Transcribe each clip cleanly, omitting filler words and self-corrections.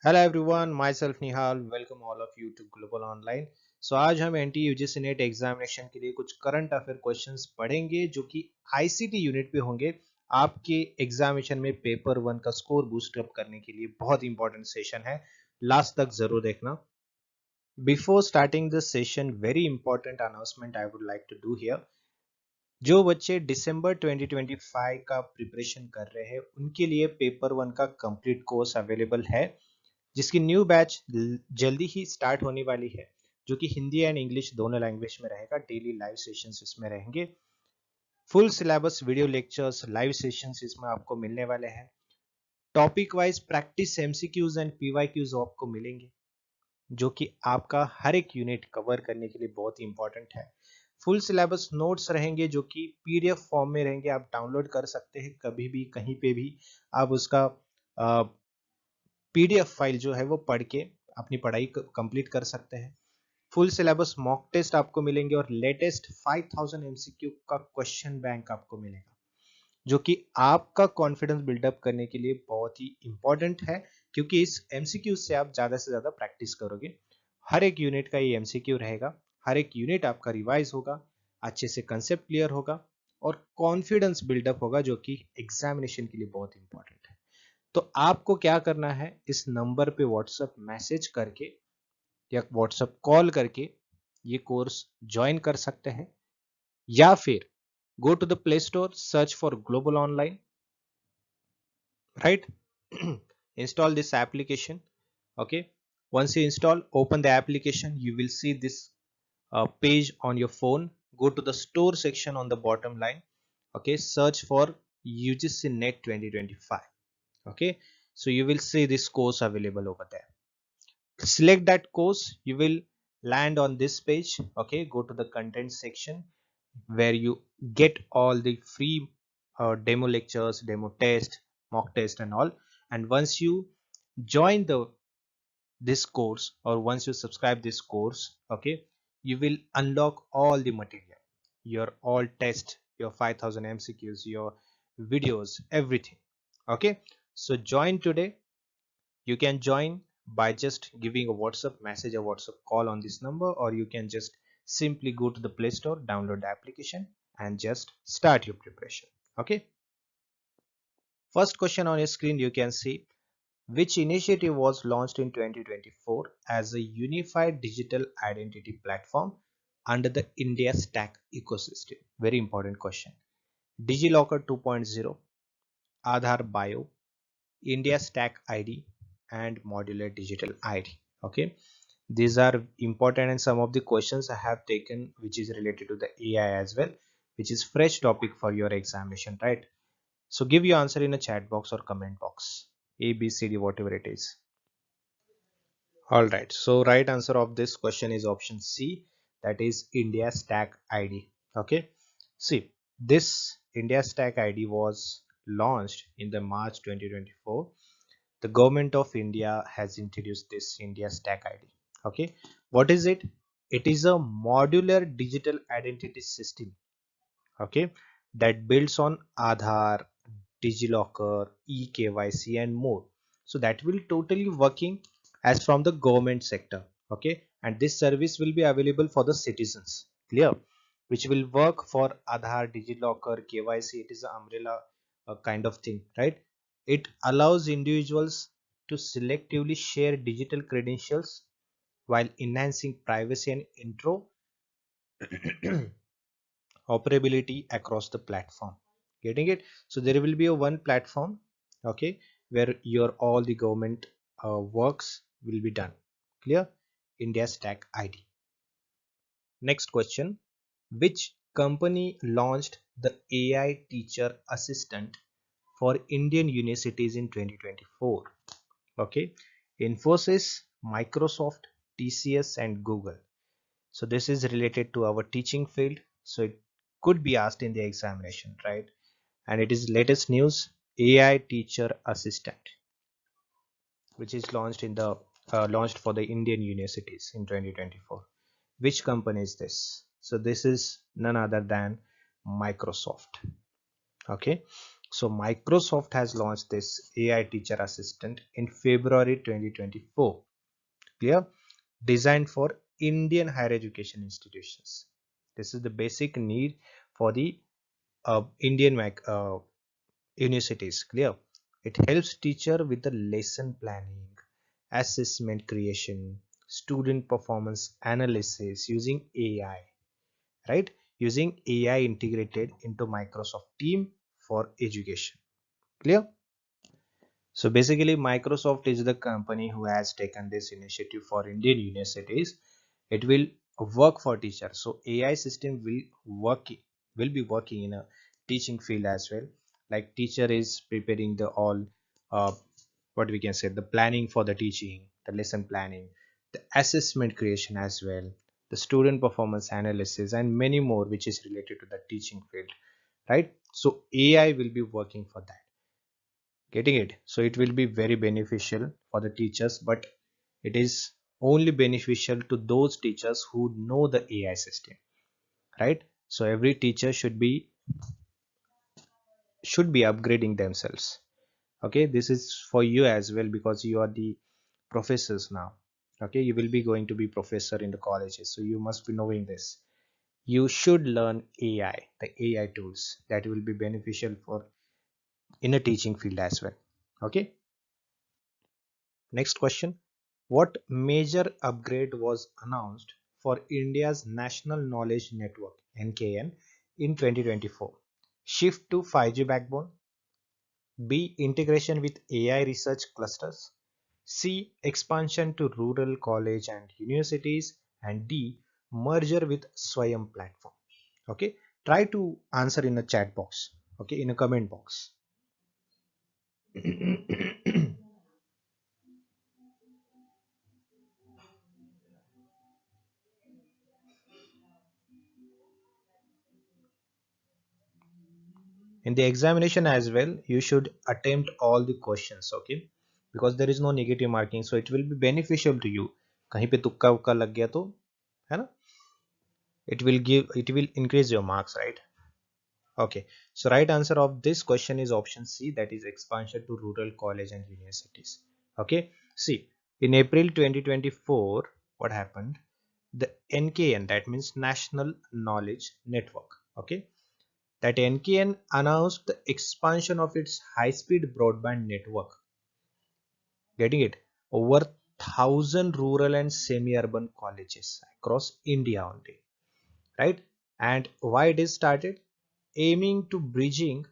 Hello everyone, myself Nihal. Welcome all of you to global online. So आज हम n t UGC net examination के लिए कुछ current affair questions पढ़ेंगे जो कि आईसीटी यूनिट पे होंगे। आपके एग्जामिनेशन में पेपर वन का स्कोर बूस्ट अप करने के लिए बहुत इंपॉर्टेंट सेशन है। लास्ट तक जरूर देखना। Before starting this session, very important announcement I would like to do here. जो बच्चे दिसंबर 2025 का प्रिपरेशन कर रहे हैं उनके लिए पेपर वन का कंप्लीट कोर्स अवेलेबल है, जिसकी न्यू बैच जल्दी ही स्टार्ट होने वाली है, जो कि हिंदी एंड इंग्लिश दोनों लैंग्वेज में रहेगा। डेली लाइव सेशंस इसमें रहेंगे। Full syllabus video lectures live sessions इसमें आपको मिलने वाले हैं। Topic wise practice MCQs and PYQs आपको मिलेंगे, जो कि आपका हर एक यूनिट कवर करने के लिए बहुत ही इंपॉर्टेंट है। फुल सिलेबस नोट्स रहेंगे जो कि पीडीएफ फॉर्म में रहेंगे, आप डाउनलोड कर सकते हैं कभी भी कहीं पे भी। आप उसका पीडीएफ फाइल जो है वो पढ़ के अपनी पढ़ाई कंप्लीट कर सकते हैं। फुल सिलेबस मॉक टेस्ट आपको मिलेंगे और लेटेस्ट 5000 एमसीक्यू का क्वेश्चन बैंक आपको मिलेगा, जो कि आपका कॉन्फिडेंस बिल्डअप करने के लिए बहुत ही इंपॉर्टेंट है, क्योंकि इस एमसीक्यू से आप ज्यादा से ज्यादा प्रैक्टिस करोगे। हर एक यूनिट का ये एमसीक्यू रहेगा, हर एक यूनिट आपका रिवाइज होगा, अच्छे से कंसेप्ट क्लियर होगा और कॉन्फिडेंस बिल्डअप होगा, जो कि एग्जामिनेशन के लिए बहुत इंपॉर्टेंट है। तो आपको क्या करना है, इस नंबर पे व्हाट्सएप मैसेज करके या व्हाट्सएप कॉल करके ये कोर्स ज्वाइन कर सकते हैं, या फिर go to the play store, search for global online, right? Install this application. Okay, once you install, open the application, you will see this page on your phone. Go to the store section on the bottom line. Okay, search for UGC NET 2025. Okay, so you will see this course available over there. Select that course, you will land on this page. Okay, go to the content section where you get all the free demo lectures, demo test, mock test and all. And once you join this course, or once you subscribe this course, okay, you will unlock all the material, your all test, your 5000 MCQs, your videos, everything. Okay, so join today. You can join by just giving a WhatsApp message or WhatsApp call on this number, or you can just simply go to the Play Store, download the application and just start your preparation. Okay, first question on your screen, you can see which initiative was launched in 2024 as a unified digital identity platform under the India Stack ecosystem. Very important question. DigiLocker 2.0, Aadhaar Bio, India Stack ID and Modular Digital ID. Okay, these are important, and some of the questions I have taken which is related to the AI as well, which is fresh topic for your examination, right? So give your answer in a chat box or comment box, A, B, C, D, whatever it is. All right, so right answer of this question is option C, that is India Stack ID. Okay, see, this India Stack ID was launched in the March 2024. The government of India has introduced this India Stack ID. Okay, what is it? It is a modular digital identity system, okay, that builds on Aadhaar, DigiLocker, eKYC and more. So that will totally working as from the government sector. Okay, and this service will be available for the citizens. Clear? Which will work for Aadhaar, DigiLocker, KYC. It is an umbrella kind of thing, right? It allows individuals to selectively share digital credentials while enhancing privacy and intro operability across the platform. Getting it? So there will be a one platform, okay, where your all the government works will be done. Clear? India Stack ID. Next question: which company launched the AI teacher assistant for Indian universities in 2024? Okay, Infosys, Microsoft, TCS and Google. So this is related to our teaching field, so it could be asked in the examination, right? And it is latest news, AI teacher assistant, which is launched for the Indian universities in 2024. Which company is this? So this is none other than Microsoft. Okay, So Microsoft has launched this AI teacher assistant in February 2024. Clear? Designed for Indian higher education institutions. This is the basic need for the Indian universities. Clear? It helps teacher with the lesson planning, assessment creation, student performance analysis using AI, right? Using AI integrated into Microsoft Team for education. Clear? So basically, Microsoft is the company who has taken this initiative for Indian universities. It will work for teachers. So AI system will be working in a teaching field as well. Like teacher is preparing the all uh, what we can say, the planning for the teaching, the lesson planning, the assessment creation as well, the student performance analysis, and many more which is related to the teaching field, right? So AI will be working for that, getting it? So it will be very beneficial for the teachers, but it is only beneficial to those teachers who know the AI system, right? So every teacher should be upgrading themselves. Okay, this is for you as well, because you are the professors now. Okay, you will be going to be professor in the colleges, so you must be knowing this. You should learn AI, the AI tools that will be beneficial for in a teaching field as well. Okay. Next question. What major upgrade was announced for India's National Knowledge Network (NKN) in 2024? Shift to 5G backbone, B. Integration with AI research clusters, C. Expansion to rural college and universities, and D. Merger with Swayam platform. Okay, try to answer in a chat box. Okay, in a comment box. In the examination as well, you should attempt all the questions. Okay, because there is no negative marking, so it will be beneficial to you. कहीं पे तुक्का उक्का लग गया तो है ना, it will increase your marks, right? Okay, so right answer of this question is option C, that is expansion to rural college and universities. Okay, see, in April 2024, what happened? The NKN, that means National Knowledge Network. Okay, that NKN announced the expansion of its high-speed broadband network, getting it, over 1,000 rural and semi-urban colleges across India only, right? And why it is started? Aiming to bridging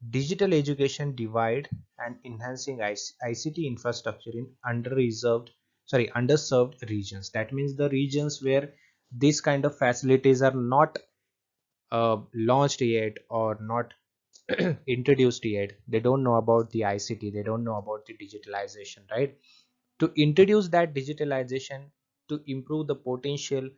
digital education divide and enhancing ICT infrastructure in underserved regions. That means the regions where these kind of facilities are not launched yet or not introduced yet. They don't know about the ICT, they don't know about the digitalization, right? To introduce that digitalization, to improve the potential,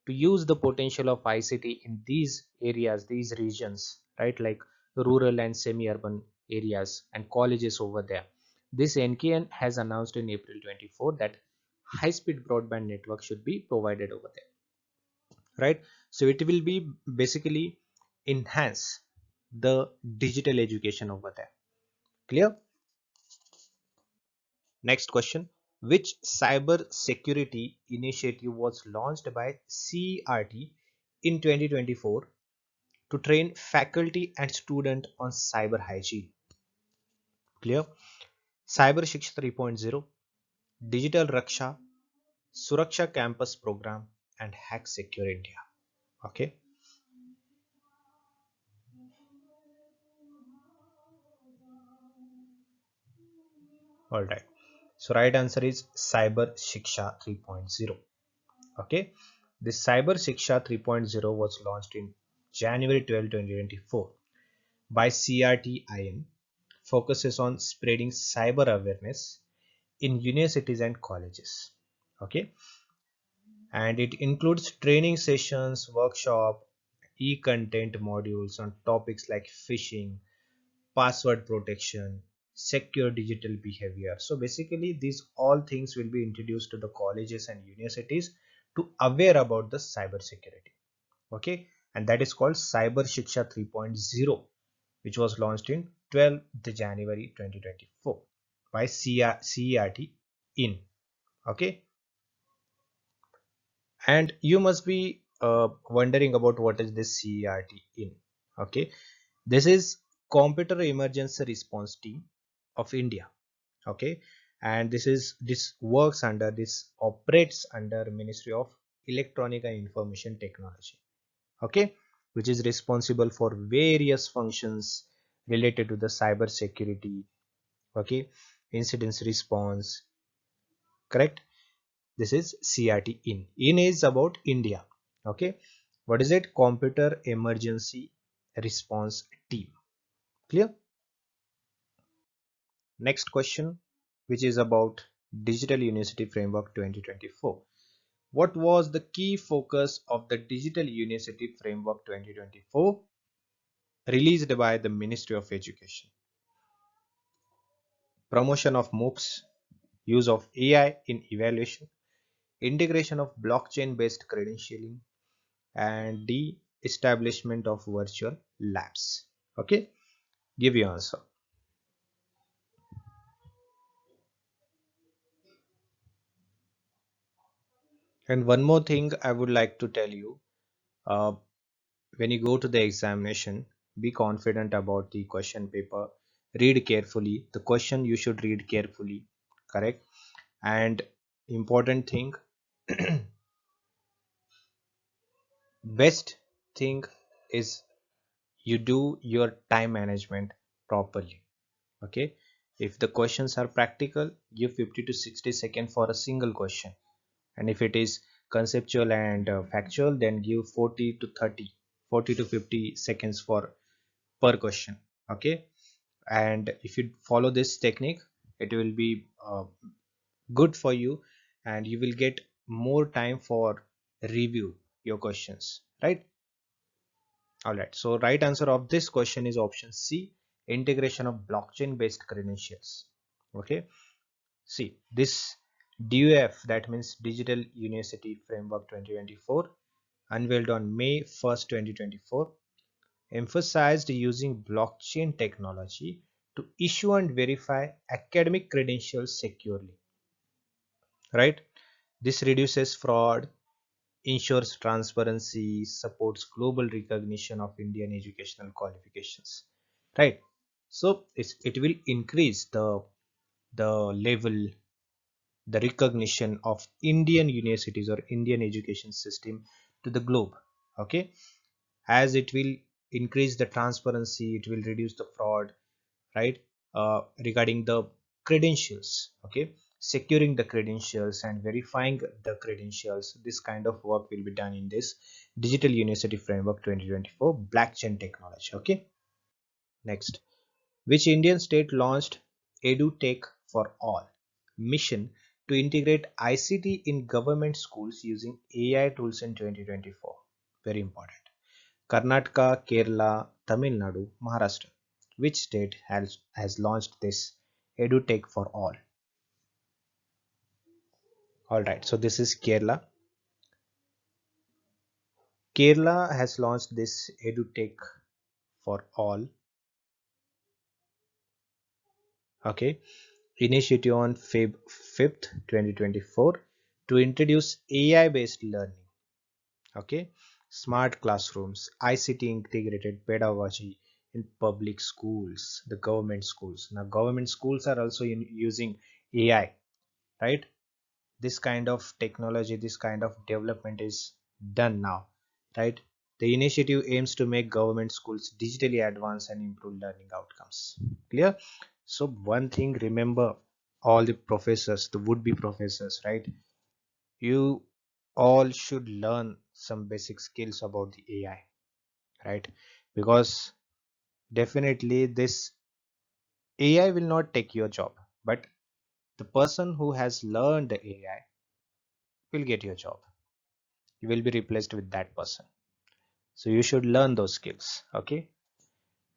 to use the potential of ICT in these areas, these regions, right? Like rural and semi-urban areas and colleges over there. This NKN has announced in April 24 that high-speed broadband network should be provided over there, right? So it will be basically enhance the digital education over there. Clear? Next question. Which cyber security initiative was launched by CERT in 2024 to train faculty and student on cyber hygiene? Clear? Cyber Shiksha 3.0, Digital Raksha, Suraksha Campus Program, and Hack Secure India. Okay. All right. So right answer is Cyber Shiksha 3.0. Okay. This Cyber Shiksha 3.0 was launched in January 12, 2024 by CRTIN, focuses on spreading cyber awareness in universities and colleges. Okay, and it includes training sessions, workshop, e-content modules on topics like phishing, password protection, secure digital behavior. So basically these all things will be introduced to the colleges and universities to aware about the cyber security. Okay, and that is called Cyber Shiksha 3.0, which was launched in 12th January 2024 by CERT in. Okay, and you must be wondering about what is this CERT in. Okay, this is Computer Emergency Response Team of India. Okay, and this works under, this operates under Ministry of Electronic and Information Technology. Okay, which is responsible for various functions related to the cyber security. Okay, incidents response. Correct. This is CRT in is about India. Okay, what is it? Computer Emergency Response Team. Clear? Next question, which is about Digital University Framework 2024. What was the key focus of the Digital University Framework 2024 released by the Ministry of Education? Promotion of MOOCs, use of AI in evaluation, integration of blockchain-based credentialing, and the establishment of virtual labs. Okay, give your answer. And one more thing I would like to tell you, uh, when you go to the examination, be confident about the question paper, read carefully the question, you should read carefully. Correct. And important thing, best thing is you do your time management properly. Okay, if the questions are practical, give 50 to 60 seconds for a single question, and if it is conceptual and factual, then give 40 to 30, 40 to 50 seconds for per question. Okay, and if you follow this technique, it will be good for you, and you will get more time for review your questions, right? All right, so right answer of this question is option C, integration of blockchain based credentials. Okay, see this DUF, that means Digital University Framework 2024, unveiled on May 1st, 2024, emphasized using blockchain technology to issue and verify academic credentials securely. Right? This reduces fraud, ensures transparency, supports global recognition of Indian educational qualifications. Right? So it will increase the level, the recognition of Indian universities or Indian education system to the globe. Okay, as it will increase the transparency, it will reduce the fraud, right? Regarding the credentials. Okay, securing the credentials and verifying the credentials, this kind of work will be done in this Digital University Framework 2024 blockchain technology. Okay, next, which Indian state launched EduTech for All mission to integrate ICT in government schools using AI tools in 2024? Very important. Karnataka, Kerala, Tamil Nadu, Maharashtra. Which state has launched this EduTech for All? Alright, so this is Kerala. Kerala has launched this EduTech for All. Okay, initiative on Feb 5th, 2024 to introduce AI based learning. Okay, smart classrooms, ICT integrated pedagogy in public schools, the government schools. Now government schools are also using AI, right? This kind of technology, this kind of development is done now, right? The initiative aims to make government schools digitally advanced and improve learning outcomes. Clear? So one thing, remember, all the professors, the would-be professors, right? You all should learn some basic skills about the AI, right? Because definitely this AI will not take your job, but the person who has learned the AI will get your job. You will be replaced with that person. So you should learn those skills. Okay,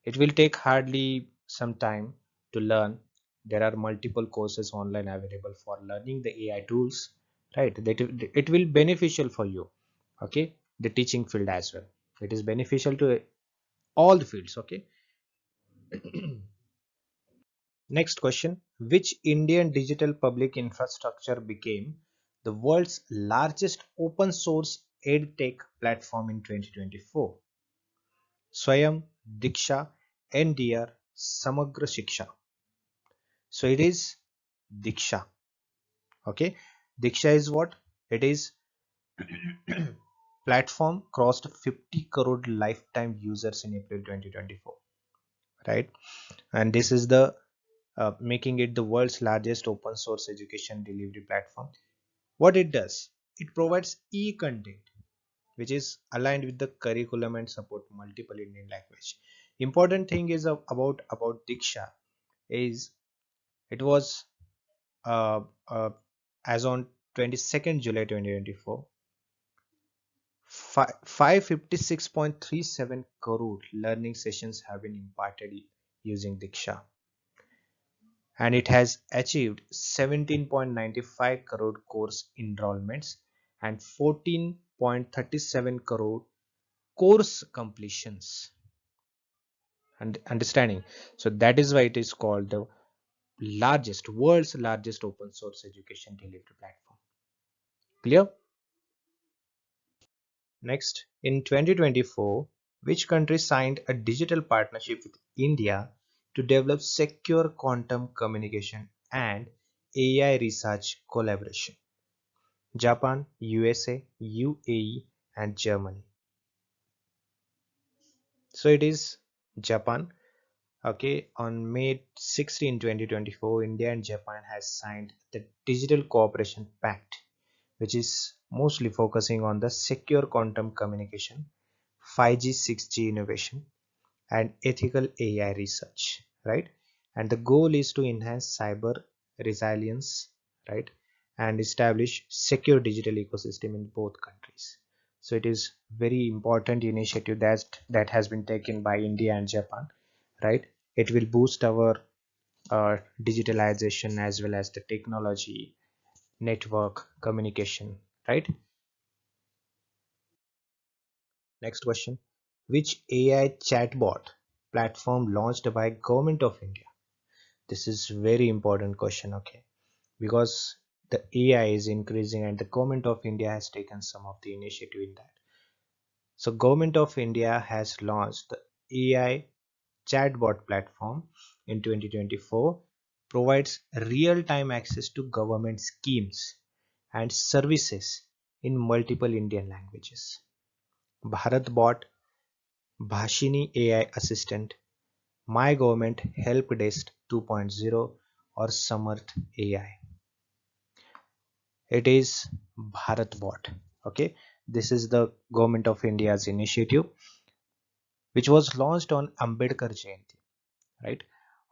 it will take hardly some time to learn. There are multiple courses online available for learning the AI tools, right? That it will beneficial for you. Okay, the teaching field as well, it is beneficial to all the fields. Okay, Next question. Which Indian digital public infrastructure became the world's largest open source EdTech platform in 2024? Swayam, Diksha, NDR, Samagra Shiksha. So it is Diksha. Okay. Diksha is what? It is platform crossed 50 crore lifetime users in April 2024. Right. And this is the making it the world's largest open source education delivery platform. What it does, it provides e-content which is aligned with the curriculum and support multiple Indian language. Important thing is about Diksha is it was uh, uh, as on 22nd July 2024, 556.37 crore learning sessions have been imparted using Diksha, and it has achieved 17.95 crore course enrollments and 14.37 crore course completions and understanding. So that is why it is called the world's largest open source education delivery platform. Clear? Next, in 2024, which country signed a digital partnership with India to develop secure quantum communication and AI research collaboration? Japan, USA, UAE, and Germany. So it is Japan. Okay, on May 16, 2024, India and Japan has signed the Digital Cooperation Pact, which is mostly focusing on the secure quantum communication, 5G, 6G innovation, and ethical AI research, right? And the goal is to enhance cyber resilience, right? And establish secure digital ecosystem in both countries. So it is very important initiative that has been taken by India and Japan, right? It will boost our digitalization as well as the technology, network, communication, right? Next question. Which AI chatbot platform launched by Government of India? This is very important question, okay? Because the AI is increasing and the Government of India has taken some of the initiative in that. So Government of India has launched the AI chatbot platform in 2024, provides real-time access to government schemes and services in multiple Indian languages. BharatBot, Bhashini AI Assistant, My Government Help Desk 2.0 or Samarth AI. It is BharatBot. Okay, this is the Government of India's initiative which was launched on Ambedkar Jayanti, right?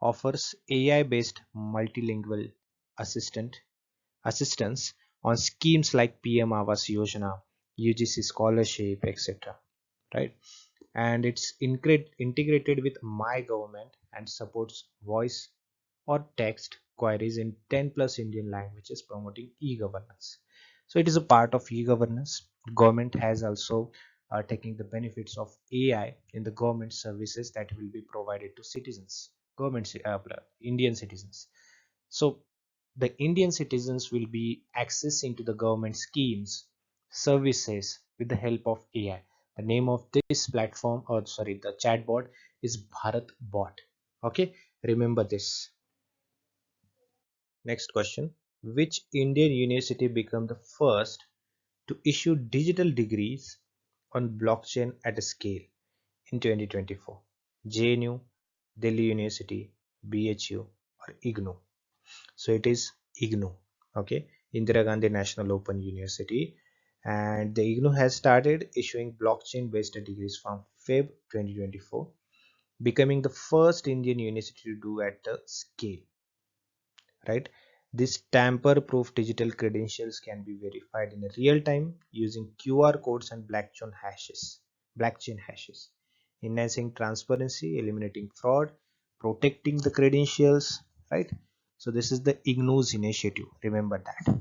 Offers AI based multilingual assistant assistance on schemes like PM Awas Yojana, UGC scholarship, etc. Right? And it's integrated with My Government and supports voice or text queries in 10 plus Indian languages promoting e-governance. So it is a part of e-governance. Government has also taking the benefits of AI in the government services that will be provided to citizens, Indian citizens. So the Indian citizens will be accessing to the government schemes, services with the help of AI. The name of this platform, or sorry, the chatbot is Bharat Bot. Okay, remember this. Next question. Which Indian university became the first to issue digital degrees on blockchain at a scale in 2024? JNU, Delhi University, BHU, or IGNOU? So it is IGNOU. Okay, Indira Gandhi National Open University, and the IGNOU has started issuing blockchain based degrees from Feb 2024, becoming the first Indian university to do at the scale, right? This tamper-proof digital credentials can be verified in real time using QR codes and blockchain hashes, enhancing transparency, eliminating fraud, protecting the credentials, right? So this is the IGNOU's initiative. Remember that.